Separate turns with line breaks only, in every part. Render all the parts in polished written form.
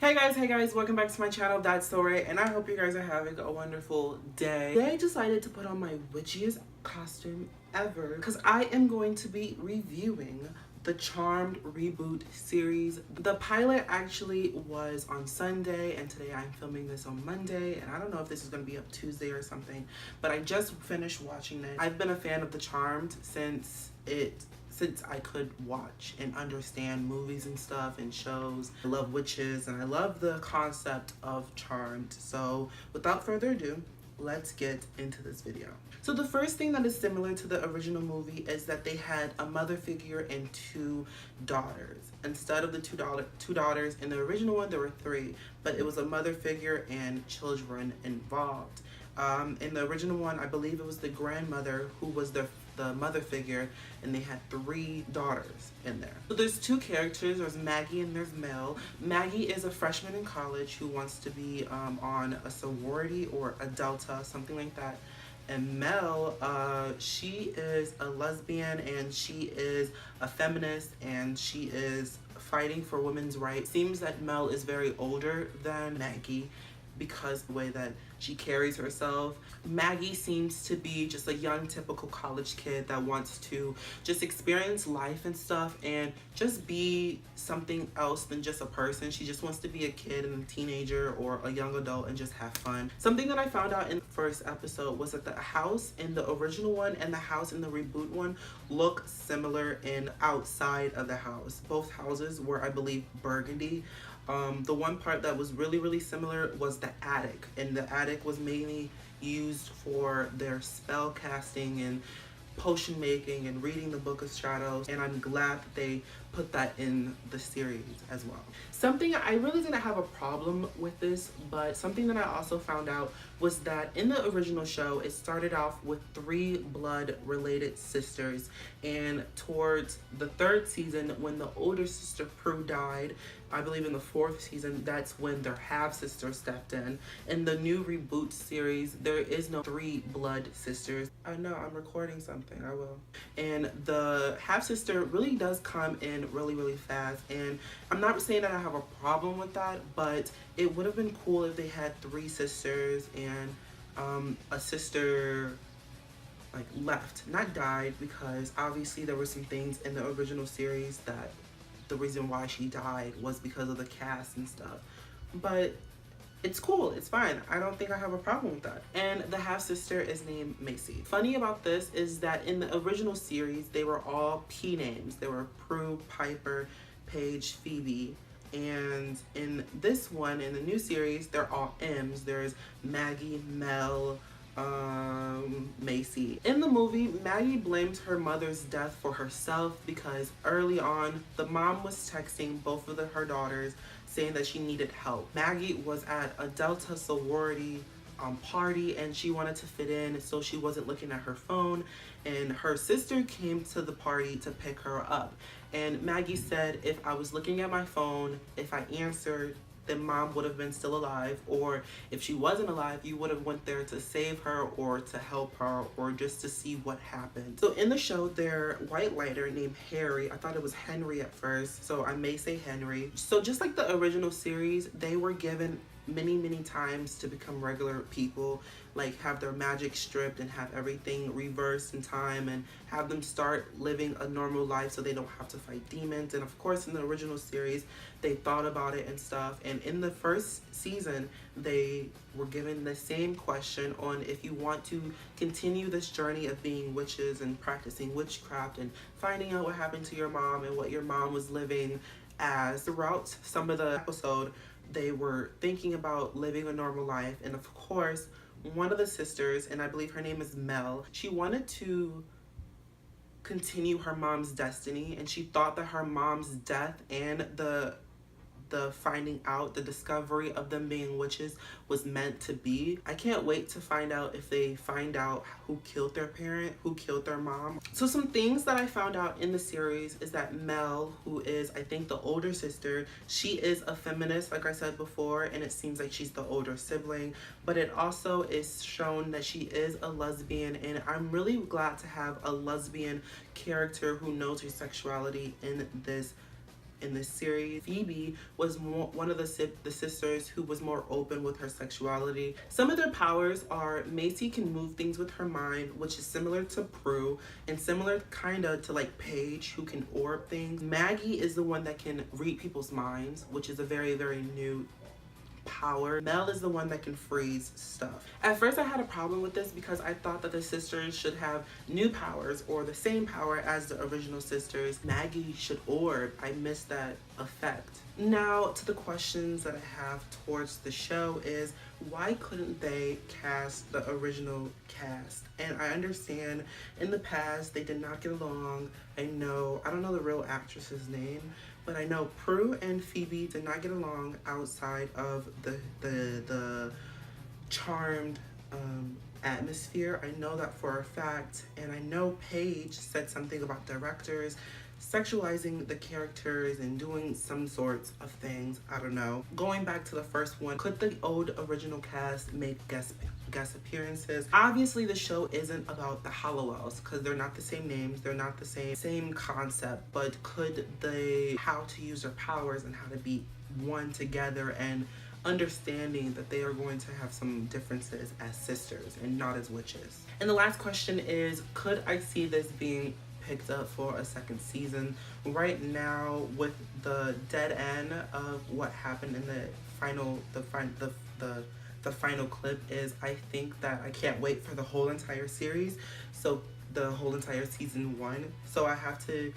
Hey guys, welcome back to my channel, ThatSoRay, and I hope you guys are having a wonderful day. Today I decided to put on my witchiest costume ever because I am going to be reviewing the Charmed Reboot series. The pilot actually was on Sunday, and today I'm filming this on Monday, and I don't know if this is going to be up Tuesday or something, but I just finished watching it. I've been a fan of the Charmed since I could watch and understand movies and stuff and shows. I love witches and I love the concept of Charmed. So without further ado, let's get into this video. So the first thing that is similar to the original movie is that they had a mother figure and two daughters. Instead of the two daughters in the original one, there were three, but it was a mother figure and children involved. In the original one, I believe it was the grandmother who was the mother figure, and they had three daughters in there. So there's two characters, there's Maggie and there's Mel. Maggie is a freshman in college who wants to be on a sorority or a Delta, something like that. And Mel, she is a lesbian and she is a feminist and she is fighting for women's rights. Seems that Mel is very older than Maggie because the way that she carries herself. Maggie seems to be just a young, typical college kid that wants to just experience life and stuff and just be something else than just a person. She just wants to be a kid and a teenager or a young adult and just have fun. Something that I found out in the first episode was that the house in the original one and the house in the reboot one look similar in outside of the house. Both houses were, I believe, burgundy. The one part that was really similar was the attic, and the attic was mainly used for their spell casting and potion making and reading the Book of Shadows, and I'm glad that they put that in the series as well. Something I really didn't have a problem with this, but something that I also found out was that in the original show it started off with three blood related sisters, and towards the third season when the older sister Prue died, I believe in the fourth season, that's when their half-sister stepped in. In the new reboot series, there is no three blood sisters. I know, I'm recording something, I will. And the half-sister really does come in really fast, and I'm not saying that I have a problem with that, but it would have been cool if they had three sisters and a sister like left, not died, because obviously there were some things in the original series that the reason why she died was because of the cast and stuff. But it's cool, it's fine. I don't think I have a problem with that. And the half-sister is named Macy. Funny about this is that in the original series, they were all P names. They were Prue, Piper, Paige, Phoebe. And in this one, in the new series, they're all M's. There's Maggie, Mel, Macy. In the movie, Maggie blames her mother's death for herself because early on, the mom was texting both of her daughters saying that she needed help. Maggie was at a Delta sorority party and she wanted to fit in, so she wasn't looking at her phone, and her sister came to the party to pick her up. And Maggie said, if I was looking at my phone, if I answered, then mom would have been still alive, or if she wasn't alive, you would have went there to save her or to help her or just to see what happened. So in the show, their white lighter named Harry, I thought it was Henry at first, so I may say Henry. So just like the original series, they were given many times to become regular people, like have their magic stripped and have everything reversed in time and have them start living a normal life so they don't have to fight demons. And of course in the original series they thought about it and stuff, and in the first season they were given the same question on if you want to continue this journey of being witches and practicing witchcraft and finding out what happened to your mom and what your mom was living as. Throughout some of the episode they were thinking about living a normal life, and of course one of the sisters, and I believe her name is Mel, she wanted to continue her mom's destiny, and she thought that her mom's death and the finding out, the discovery of them being witches was meant to be. I can't wait to find out if they find out who killed their parent, who killed their mom. So some things that I found out in the series is that Mel, who is I think the older sister, she is a feminist like I said before, and it seems like she's the older sibling, but it also is shown that she is a lesbian, and I'm really glad to have a lesbian character who knows her sexuality in this in this series. Phoebe was one of the sisters who was more open with her sexuality. Some of their powers are Macy can move things with her mind, which is similar to Prue and similar kind of to like Paige, who can orb things. Maggie is the one that can read people's minds, which is a very, very new power. Mel is the one that can freeze stuff. At first I had a problem with this because I thought that the sisters should have new powers or the same power as the original sisters. Maggie should orb. I missed that effect. Now to the questions that I have towards the show is, why couldn't they cast the original cast? And I understand in the past they did not get along. I don't know the real actress's name, but I know Prue and Phoebe did not get along outside of the charmed atmosphere. I know that for a fact, and I know Paige said something about directors sexualizing the characters and doing some sorts of things. I don't know. Going back to the first one, could the old original cast make guest appearances? Obviously the show isn't about the Halliwells because they're not the same names, they're not the same concept, but could they, how to use their powers and how to be one together, and understanding that they are going to have some differences as sisters and not as witches. And the last question is, could I see this being picked up for a second season? Right now, with the dead end of what happened in the final clip, is I think that I can't wait for the whole entire series, so the whole entire season 1. So I have to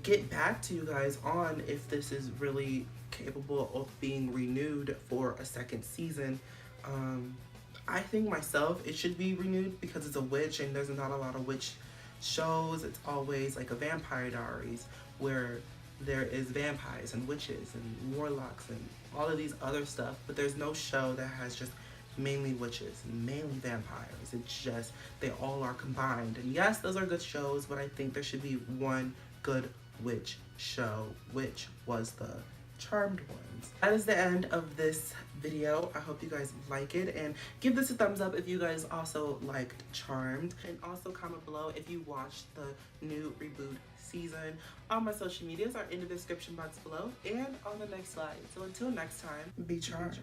get back to you guys on if this is really capable of being renewed for a second season. I think myself it should be renewed because it's a witch and there's not a lot of witch shows. It's always like a Vampire Diaries where there is vampires and witches and warlocks and all of these other stuff, but there's no show that has just mainly witches and mainly vampires. It's just they all are combined. And yes, those are good shows, but I think there should be one good witch show, which was the Charmed ones. That is the end of this video. I hope you guys like it, and give this a thumbs up if you guys also liked Charmed, and also comment below if you watched the new Reboot season. All my social medias are in the description box below and on the next slide. So until next time, be charmed.